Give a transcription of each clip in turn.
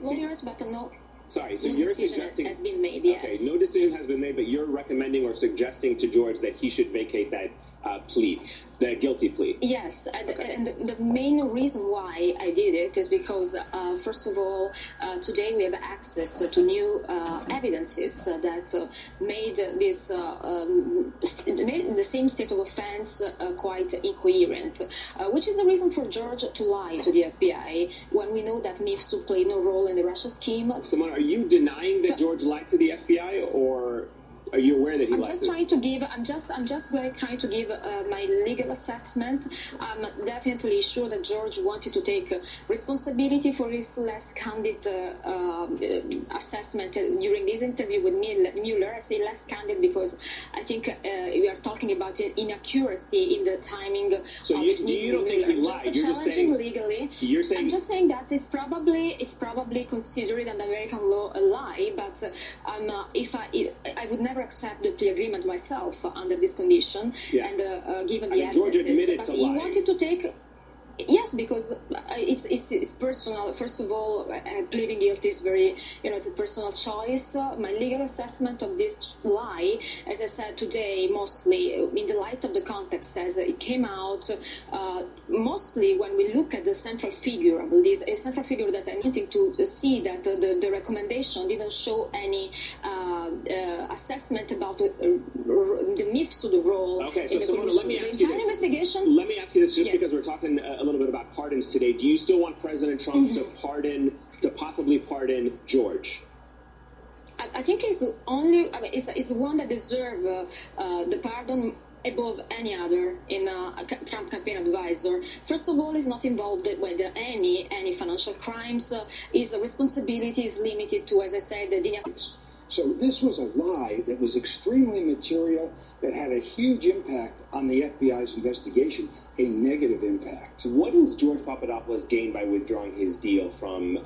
Serious, but no. Sorry, so no you're decision suggesting has been made yet. Okay, no decision has been made, but you're recommending or suggesting to George that he should vacate that plea, the guilty plea. Yes, and the main reason why I did it is because, first of all, today we have access to new evidences that made this made the same state of offense quite incoherent, which is the reason for George to lie to the FBI when we know that Mifsud played no role in the Russia scheme. Simone, are you denying that George lied to the FBI, or are you aware that he lied? I'm just trying to give my legal assessment. I'm definitely sure that George wanted to take responsibility for his less candid assessment during this interview with Mueller. I say less candid because I think we are talking about an inaccuracy in the timing of his meeting with Mueller. Lied. Just challenging legally. I'm just saying that it's probably considered an American law a lie, but I would never accept the plea agreement myself under this condition, and given the evidences. But he wanted to take. Yes, because it's personal. First of all, pleading guilty is very, it's a personal choice. My legal assessment of this lie, as I said today, mostly in the light of the context as it came out, mostly when we look at the central figure of this, a central figure that I'm wanting to see that the recommendation didn't show any assessment about the Mifsud role in the conclusion. The entire investigation. Let me ask you this, just because we're talking a little bit about pardons today. Do you still want President Trump to possibly pardon George? I think it's the only. It's one that deserves the pardon above any other in a Trump campaign advisor. First of all, he's not involved with any financial crimes. His responsibility is limited to, as I said, the. So this was a lie that was extremely material, that had a huge impact on the FBI's investigation, a negative impact. What does George Papadopoulos gain by withdrawing his deal from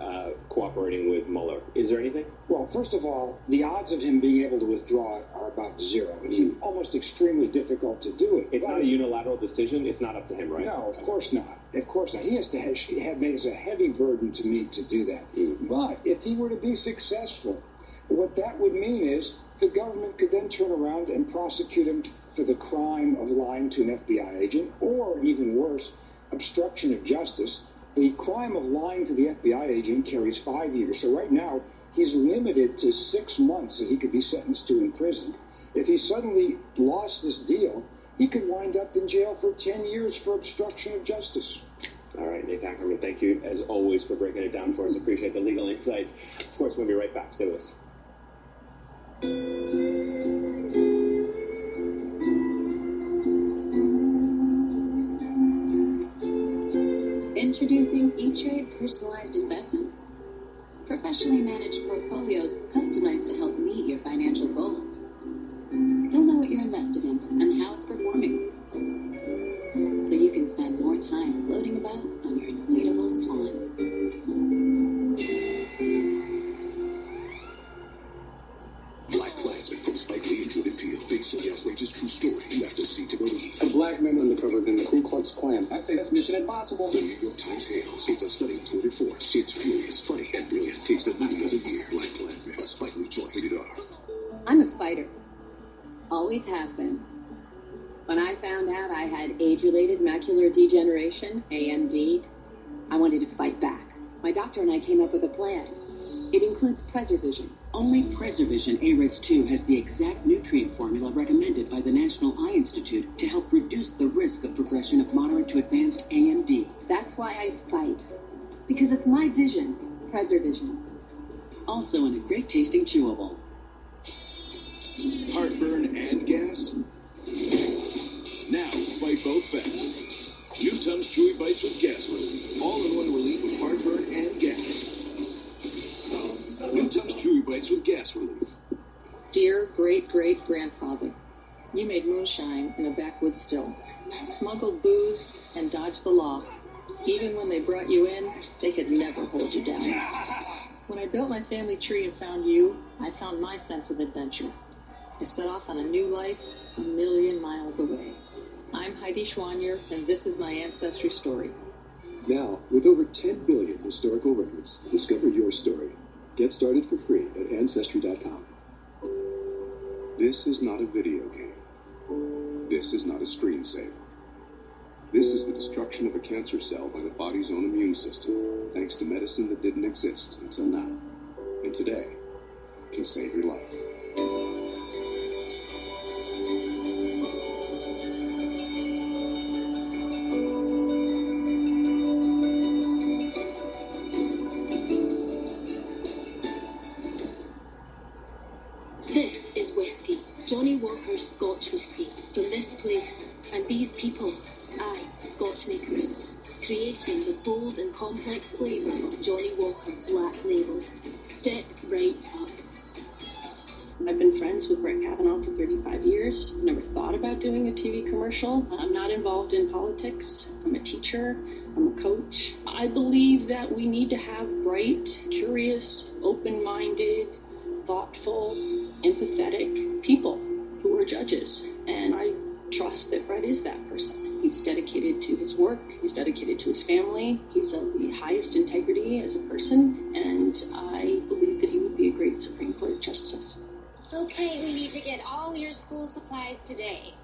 cooperating with Mueller? Is there anything? Well, first of all, the odds of him being able to withdraw it are about zero. It's almost extremely difficult to do it. It's not a unilateral decision. It's not up to him, right? No, of course not. Of course not. He has to have it's a heavy burden to me to do that. But if he were to be successful, what that would mean is the government could then turn around and prosecute him for the crime of lying to an FBI agent, or even worse, obstruction of justice. The crime of lying to the FBI agent carries 5 years. So right now, he's limited to 6 months that he could be sentenced to in prison. If he suddenly lost this deal, he could wind up in jail for 10 years for obstruction of justice. All right, Nick Ackerman, thank you, as always, for breaking it down for us. Appreciate the legal insights. Of course, we'll be right back. Stay with us. Introducing E-Trade Personalized Investments. Professionally managed portfolios customized to help meet your financial goals. You'll know what you're invested in and how it's performing, so you can spend more time floating about on your inflatable swan. True story. You have to see to believe. A black man undercover in the Ku Klux Klan. I say that's mission impossible. The New York Times hails. It's a stunning tour de force. It's furious, funny, and brilliant. It's the movie of the year. Black Klansman, a Spike Lee joint. Rated R. I'm a fighter. Always have been. When I found out I had age-related macular degeneration, AMD, I wanted to fight back. My doctor and I came up with a plan. It includes PreserVision. Only PreserVision AREDS 2 has the exact nutrient formula recommended by the National Eye Institute to help reduce the risk of progression of moderate to advanced AMD. That's why I fight. Because it's my vision, PreserVision. Also in a great-tasting chewable. Heartburn and gas? Now fight both fast. New Tums Chewy Bites with Gas Relief. All-in-one relief of heartburn and gas. New Tums Chewy Bites with Gas Relief. Dear great-great-grandfather, You made moonshine in a backwoods still, smuggled booze, and dodged the law. Even when they brought you in, they could never hold you down. When I built my family tree and found you, I found my sense of adventure. I set off on a new life 1,000,000 miles away. I'm Heidi Schwanier, and this is my ancestry story. Now, with over 10 billion historical records, discover your story. Get started for free at Ancestry.com. This is not a video game. This is not a screensaver. This is the destruction of a cancer cell by the body's own immune system, thanks to medicine that didn't exist until now. And today, can save your life. This is whiskey, Johnny Walker's Scotch whiskey, from this place and these people. Aye, Scotch makers, creating the bold and complex flavour of Johnny Walker Black Label. Step right up. I've been friends with Brett Kavanaugh for 35 years. Never thought about doing a TV commercial. I'm not involved in politics. I'm a teacher. I'm a coach. I believe that we need to have bright, curious, open-minded, thoughtful, empathetic people who are judges. And I trust that Brett is that person. He's dedicated to his work. He's dedicated to his family. He's of the highest integrity as a person. And I believe that he would be a great Supreme Court justice. Okay, we need to get all your school supplies today.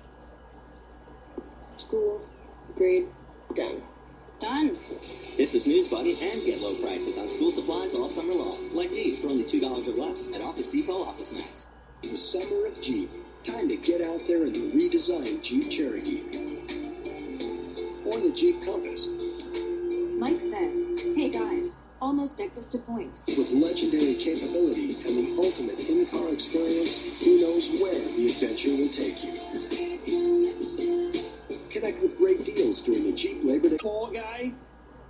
School, grade, done. Done. Hit the snooze button and get low prices on school supplies all summer long. Like these for only $2 or less at Office Depot Office Max. The summer of Jeep. Time to get out there in the redesigned Jeep Cherokee. Or the Jeep Compass. Mike said, "Hey guys, almost breakfast to point." With legendary capability and the ultimate in-car experience, who knows where the adventure will take you. Connect with great deals during the Jeep Labor Day. Fall Guy,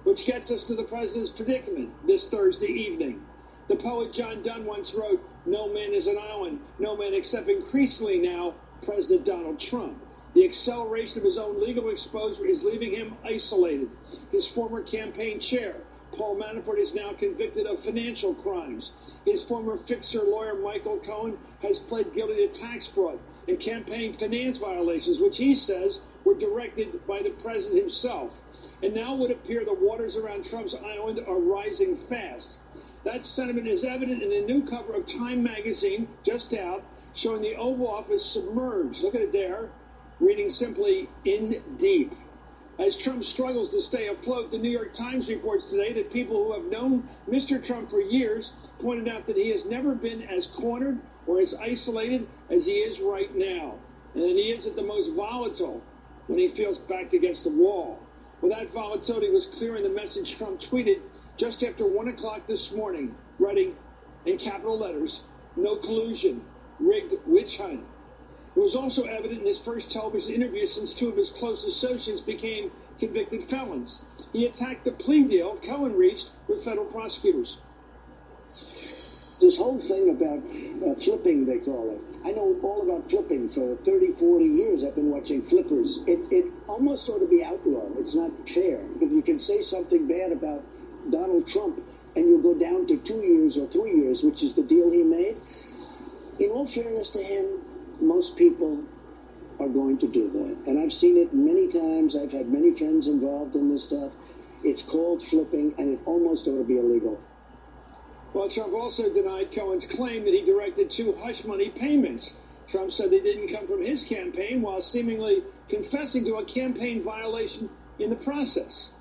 which gets us to the president's predicament this Thursday evening. The poet John Donne once wrote, "No man is an island, no man except increasingly now President Donald Trump. The acceleration of his own legal exposure is leaving him isolated. His former campaign chair, Paul Manafort, is now convicted of financial crimes. His former fixer lawyer, Michael Cohen, has pled guilty to tax fraud and campaign finance violations, which he says were directed by the president himself. And now it would appear the waters around Trump's island are rising fast. That sentiment is evident in the new cover of Time magazine, just out, showing the Oval Office submerged. Look at it there, reading simply, "In deep." As Trump struggles to stay afloat, the New York Times reports today that people who have known Mr. Trump for years pointed out that he has never been as cornered or as isolated as he is right now, and that he is at the most volatile when he feels backed against the wall. Well, that volatility was clear in the message Trump tweeted just after 1 o'clock this morning, writing in capital letters, "No collusion, rigged witch hunt." It was also evident in his first television interview since two of his close associates became convicted felons. He attacked the plea deal Cohen reached with federal prosecutors. This whole thing about flipping, they call it. I know all about flipping for 30, 40 years. I've been watching flippers. It almost ought to be outlawed. It's not fair. If you can say something bad about Donald Trump and you'll go down to 2 years or 3 years, which is the deal he made, in all fairness to him, most people are going to do that. And I've seen it many times. I've had many friends involved in this stuff. It's called flipping, and it almost ought to be illegal. Well, Trump also denied Cohen's claim that he directed 2 hush money payments. Trump said they didn't come from his campaign, while seemingly confessing to a campaign violation in the process.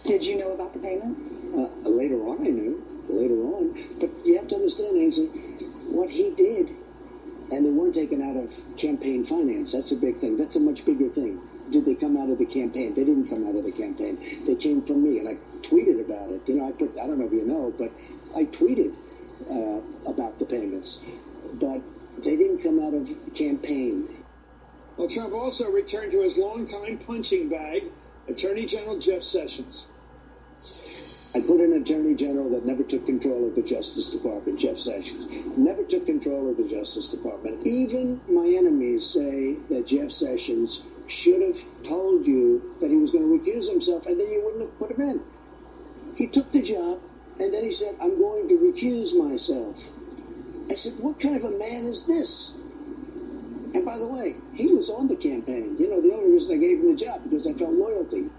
Did you know about the payments? Later on, I knew. Later on. But you have to understand, Ainsley, what he did, and they weren't taken out of campaign finance. That's a big thing. That's a much bigger thing. Did they come out of the campaign? They didn't come out of the campaign. They came from me, and I tweeted about it. You know, I don't know if you know, but I tweeted about the payments. But they didn't come out of campaign. Well, Trump also returned to his longtime punching bag, Attorney General Jeff Sessions. I put an attorney general that never took control of the Justice Department, Jeff Sessions. Never took control of the Justice Department. Even my enemies say that Jeff Sessions should have told you that he was going to recuse himself, and then you wouldn't have put him in. He took the job, and then he said, I'm going to recuse myself. I said, what kind of a man is this? And by the way, he was on the campaign. You know, the only reason I gave him the job because I felt loyalty.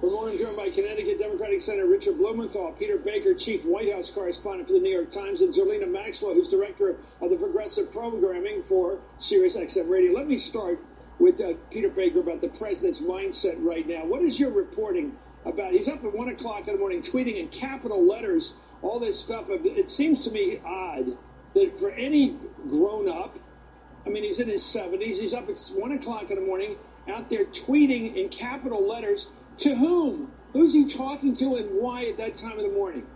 For more, I'm joined by Connecticut Democratic Senator Richard Blumenthal, Peter Baker, Chief White House Correspondent for the New York Times, and Zerlina Maxwell, who's Director of the Progressive Programming for SiriusXM Radio. Let me start with Peter Baker about the president's mindset right now. What is your reporting about? He's up at 1 o'clock in the morning tweeting in capital letters all this stuff. It seems to me odd that for any grown-up, I mean, he's in his 70s, he's up at 1 o'clock in the morning out there tweeting in capital letters. To whom? Who's he talking to, and why at that time of the morning?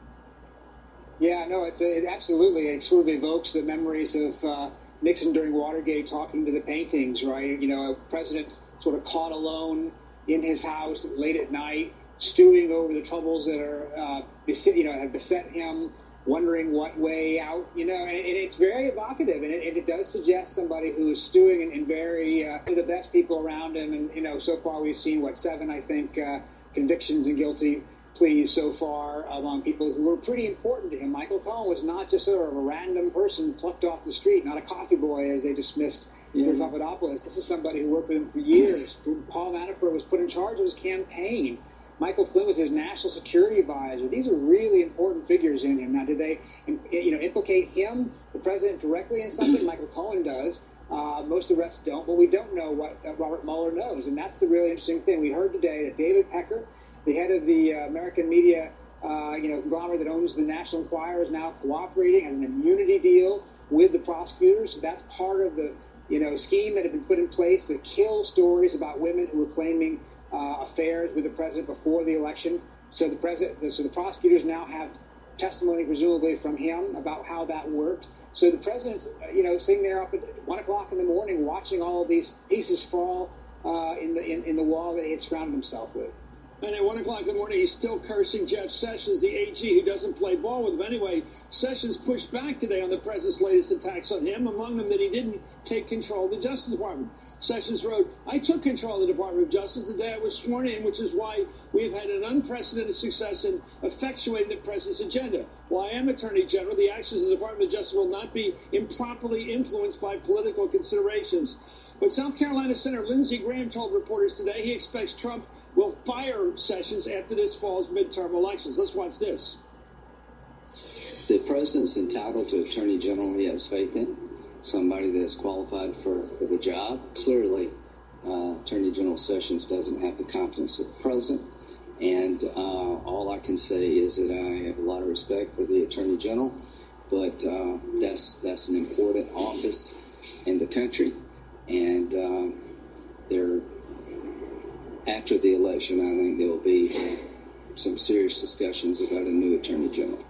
Yeah, no, it absolutely. It sort of evokes the memories of Nixon during Watergate talking to the paintings, right? You know, a president sort of caught alone in his house late at night, stewing over the troubles that are have beset him, wondering what way out. You know, and it's very evocative, and it does suggest somebody who is stewing in very the best people around him. And you know, so far we've seen 7, I think, convictions and guilty pleas so far among people who were pretty important to him. Michael Cohen was not just sort of a random person plucked off the street, not a coffee boy as they dismissed George Papadopoulos. This is somebody who worked with him for years. Paul Manafort was put in charge of his campaign. Michael Flynn was his national security advisor. These are really important figures in him. Now, do they, implicate him, the president, directly in something? Michael Cohen does. Most of the rest don't. But we don't know what Robert Mueller knows, and that's the really interesting thing. We heard today that David Pecker, the head of the American media, conglomerate that owns the National Enquirer, is now cooperating, has an immunity deal with the prosecutors. That's part of the, scheme that had been put in place to kill stories about women who were claiming affairs with the president before the election. So the prosecutors now have testimony, presumably from him, about how that worked. So the president's, sitting there up at 1 o'clock in the morning, watching all of these pieces fall in the wall that he had surrounded himself with. And at 1 o'clock in the morning, he's still cursing Jeff Sessions, the AG, who doesn't play ball with him. Anyway, Sessions pushed back today on the president's latest attacks on him, among them that he didn't take control of the Justice Department. Sessions wrote, I took control of the Department of Justice the day I was sworn in, which is why we have had an unprecedented success in effectuating the president's agenda. While I am Attorney General, the actions of the Department of Justice will not be improperly influenced by political considerations. But South Carolina Senator Lindsey Graham told reporters today he expects Trump will fire Sessions after this fall's midterm elections. Let's watch this. The president's entitled to Attorney General he has faith in, somebody that's qualified for the job. Clearly, Attorney General Sessions doesn't have the confidence of the president, and all I can say is that I have a lot of respect for the Attorney General, but that's an important office in the country, and after the election, I think there will be some serious discussions about a new Attorney General.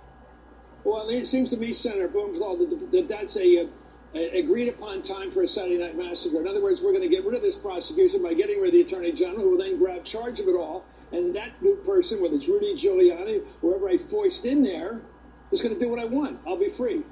Well, it seems to me, Senator Blumenthal, that that's a agreed-upon time for a Saturday Night Massacre. In other words, we're going to get rid of this prosecution by getting rid of the Attorney General, who will then grab charge of it all, and that new person, whether it's Rudy Giuliani, whoever I foist in there, is going to do what I want. I'll be free.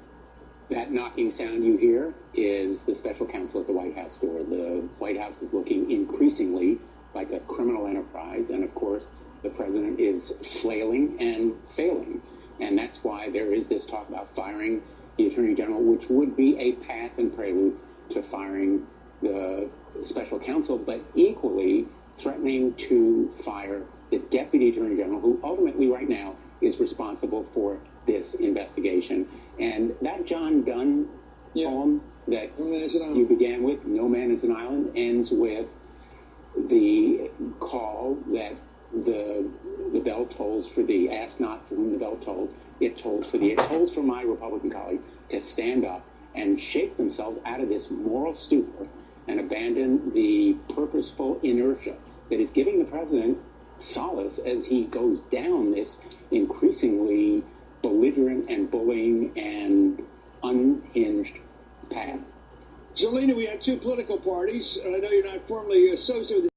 That knocking sound you hear is the special counsel at the White House door. The White House is looking increasingly like a criminal enterprise, and of course, the president is flailing and failing. And that's why there is this talk about firing the Attorney General, which would be a path and prelude to firing the special counsel, but equally threatening to fire the Deputy Attorney General, who ultimately right now is responsible for this investigation. And that John Donne poem that you began with, No Man is an Island, ends with the call that the bell tolls for thee. Ask not for whom the bell tolls. It tolls for thee. It tolls for my Republican colleague to stand up and shake themselves out of this moral stupor and abandon the purposeful inertia that is giving the president solace as he goes down this increasingly belligerent and bullying and unhinged path. Zerlina, we have two political parties, and I know you're not formally associated with